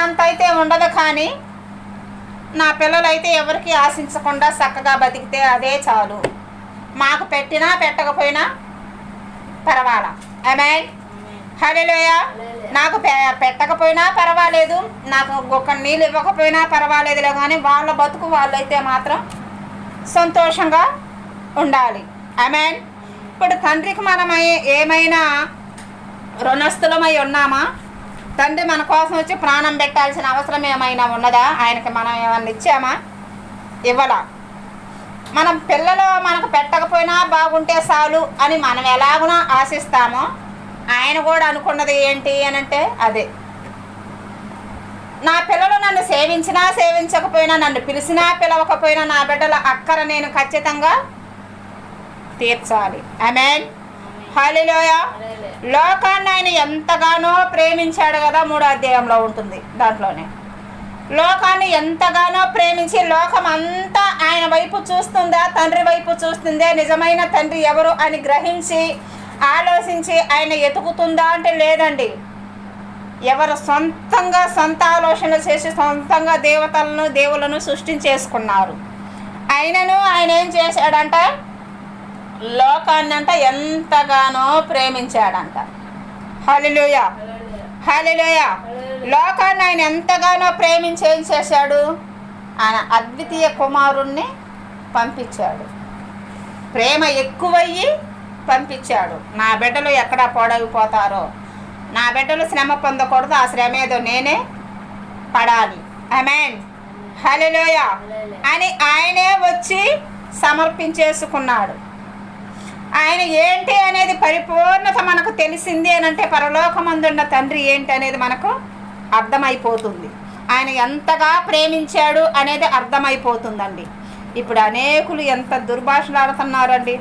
ఉన్నంత అయితే ఉండదు, కానీ నా పిల్లలైతే ఎవరికి ఆశించకుండా చక్కగా బతికితే అదే చాలు. మాకు పెట్టినా పెట్టకపోయినా పర్వాలా. ఆమేన్. హల్లెలూయా. నాకు పెట్టకపోయినా పర్వాలేదు, నాకు ఒక నీళ్ళు ఇవ్వకపోయినా పర్వాలేదులే, కానీ వాళ్ళ బతుకు వాళ్ళైతే మాత్రం సంతోషంగా ఉండాలి. ఆమేన్. ఇప్పుడు తండ్రికి మనం ఏమైనా రుణస్థులమై ఉన్నామా? తండ్రి మన కోసం వచ్చి ప్రాణం పెట్టాల్సిన అవసరం ఏమైనా ఉన్నదా? ఆయనకి మనం ఏమన్నా ఇచ్చామా? ఇవ్వలా. మనం పిల్లలు మనకు పెట్టకపోయినా బాగుంటే చాలు అని మనం ఎలాగునా ఆశిస్తామో, ఆయన కూడా అనుకున్నది ఏంటి అని అంటే అదే. నా పిల్లలు నన్ను సేవించినా సేవించకపోయినా, నన్ను పిలిచినా పిలవకపోయినా, నా బిడ్డల అక్కర నేను ఖచ్చితంగా తీర్చాలి. ఆమేన్. హల్లెలూయా. లోకాన్ని ఆయన ఎంతగానో ప్రేమించాడు కదా, 3వ అధ్యాయంలో ఉంటుంది. దాంట్లోనే లోకాన్ని ఎంతగానో ప్రేమించి, లోకం అంతా ఆయన వైపు చూస్తుందా, తండ్రి వైపు చూస్తుందే, నిజమైన తండ్రి ఎవరు అని గ్రహించి ఆలోచించి ఆయన ఎతుకుతుందా అంటే లేదండి. ఎవరు సొంతంగా సొంత ఆలోచనలు చేసి సొంతంగా దేవులను సృష్టించేసుకున్నారు. ఆయనను ఆయన ఏం చేశాడంట, లోకాన్ని అంట ఎంతగానో ప్రేమించాడంట. హల్లెలూయా. హల్లెలూయా. లోకాన్ని ఆయన ఎంతగానో ప్రేమించి ఏం చేశాడు, ఆయన అద్వితీయ కుమారుణ్ణి పంపించాడు. ప్రేమ ఎక్కువయ్యి పంపించాడు. నా బిడ్డలు ఎక్కడ పొడగిపోతారో, నా బిడ్డలు శ్రమ పొందకూడదు, ఆ శ్రమ ఏదో నేనే పడాలి. ఆమేన్. హల్లెలూయా అని ఆయనే వచ్చి సమర్పించేసుకున్నాడు. ఆయన ఏంటి అనేది పరిపూర్ణత మనకు తెలిసింది అని అంటే, పరలోకమందున్న తండ్రి ఏంటి అనేది మనకు అర్థమైపోతుంది. ఆయన ఎంతగా ప్రేమించాడు అనేది అర్థమైపోతుందండి. ఇప్పుడు అనేకులు ఎంత దుర్భాషలాడుతున్నారండి.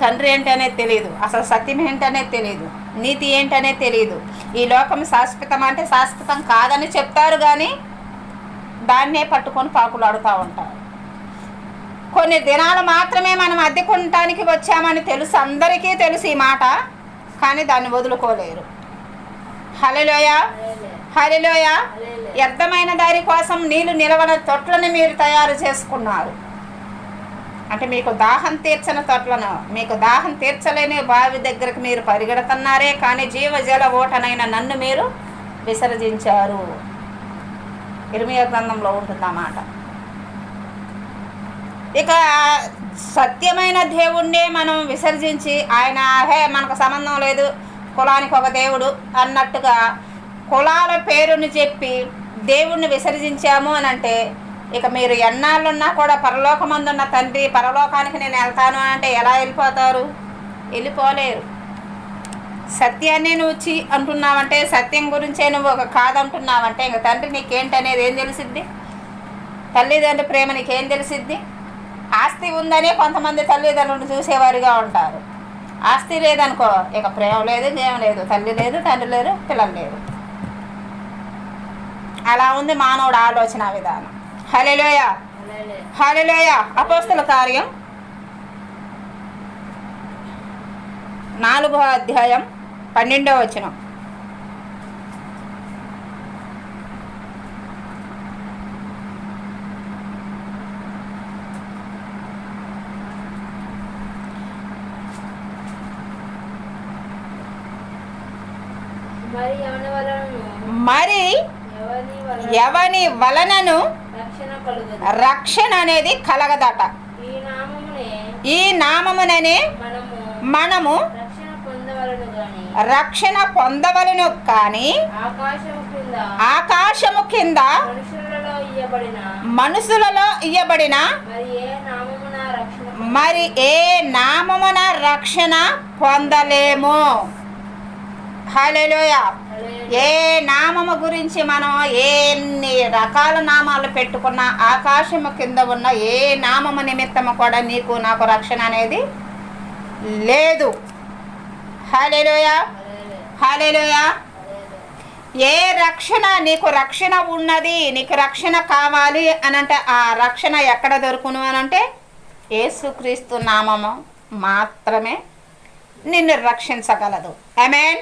తండ్రి ఏంటి అనేది తెలియదు, అసలు సత్యం ఏంటి అనేది తెలియదు, నీతి ఏంటి అనేది తెలియదు. ఈ లోకం శాశ్వతం అంటే శాశ్వతం కాదని చెప్తారు, కానీ దాన్నే పట్టుకొని పాకులాడుతూ ఉంటారు. కొన్ని దినాలు మాత్రమే మనం అద్దెకుంటానికి వచ్చామని తెలుసు, అందరికీ తెలుసు ఈ మాట, కానీ దాన్ని వదులుకోలేరు. హల్లెలూయా. హల్లెలూయా. వ్యర్థమైన దారి కోసం నీళ్లు నిలవని తొట్లను మీరు తయారు చేసుకున్నారు. అంటే మీకు దాహం తీర్చని తొట్లను, మీకు దాహం తీర్చలేని బావి దగ్గరకు మీరు పరిగెడుతున్నారే, కానీ జీవజల ఓటనైన నన్ను మీరు విసర్జించారు. ఇర్మీయా గ్రంథంలో ఉంటుందన్నమాట. ఇక సత్యమైన దేవుణ్ణే మనం విసర్జించి, ఆయన మనకు సంబంధం లేదు, కులానికి ఒక దేవుడు అన్నట్టుగా కులాల పేరుని చెప్పి దేవుణ్ణి విసర్జించాము అని అంటే, ఇక మీరు ఎన్నాళ్ళున్నా కూడా పరలోకమందున్న తండ్రి పరలోకానికి నేను వెళ్తాను అంటే ఎలా వెళ్ళిపోతారు? వెళ్ళిపోలేరు. సత్యాన్ని నువ్వు అంటున్నావంటే, సత్యం గురించే నువ్వు ఒక కాదంటున్నావంటే, ఇంక తండ్రి నీకేంటి అనేది ఏం తెలిసిద్ది? తల్లిదండ్రుల ప్రేమ నీకేం తెలిసిద్ది? ఆస్తి ఉందని కొంతమంది తల్లిదండ్రులను చూసేవారుగా ఉంటారు. ఆస్తి లేదనుకో, ఇక ప్రేమ లేదు, ఏం లేదు, తల్లి లేదు, తండ్రి లేరు, పిల్లలు లేరు. అలా ఉంది మానవుడు ఆలోచన విధానం. హల్లెలూయా. హల్లెలూయా. అపోస్తల కార్యం 4వ అధ్యాయం 12వ వచనం. మరి ఎవని వలనను రక్షణ అనేది కలగదట. ఈ నామముననే మనము రక్షణ పొందవలను, కానీ ఆకాశము కింద మనుషులలో ఇయ్యబడిన మరి ఏ నామమున రక్షణ పొందలేము. హల్లెలూయా. ఏ నామము గురించి మనం ఎన్ని రకాల నామాలు పెట్టుకున్నా, ఆకాశము కింద ఉన్న ఏ నామము నిమిత్తము కూడా నీకు నాకు రక్షణ అనేది లేదు. హల్లెలూయా. హల్లెలూయా. ఏ రక్షణ నీకు రక్షణ ఉన్నది, నీకు రక్షణ కావాలి అనంటే ఆ రక్షణ ఎక్కడ దొరుకును అనంటే యేసుక్రీస్తు నామము మాత్రమే నిన్ను రక్షించగలదు. ఆమేన్.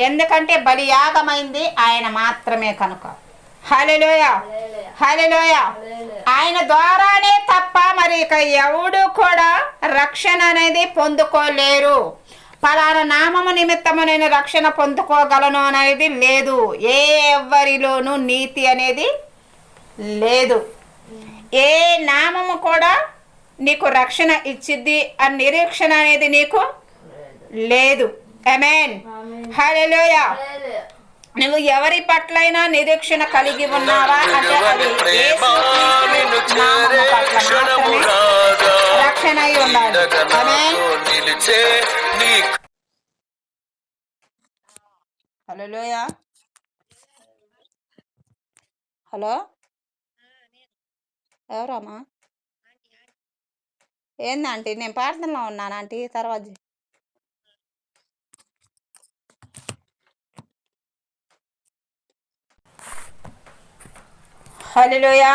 ఎందుకంటే బలియాగమైంది ఆయన మాత్రమే కనుక. హల్లెలూయా, హల్లెలూయా. ఆయన ద్వారానే తప్ప మరి ఇక ఎవడు కూడా రక్షణ అనేది పొందుకోలేరు. పలానా నామము నిమిత్తము నేను రక్షణ పొందుకోగలను అనేది లేదు. ఎవరిలోనూ నీతి అనేది లేదు. ఏ నామము కూడా నీకు రక్షణ ఇచ్చిద్ది అని నిరీక్షణ అనేది నీకు లేదు. ఆమేన్, హల్లెలూయా. నువ్వు ఎవరి పట్లైనా నిరీక్షణ కలిగి ఉన్నావా అంటే అది యేసుక్రీస్తు నామము పట్ల మాత్రమే రక్షణ అయి ఉండాలి. ఆమేన్, హల్లెలూయా. హలో, ఎవరమ్మా? ఏందంటే నేను ప్రార్థనలో ఉన్నాను ఆంటీ. తర్వాత హల్లెలూయా.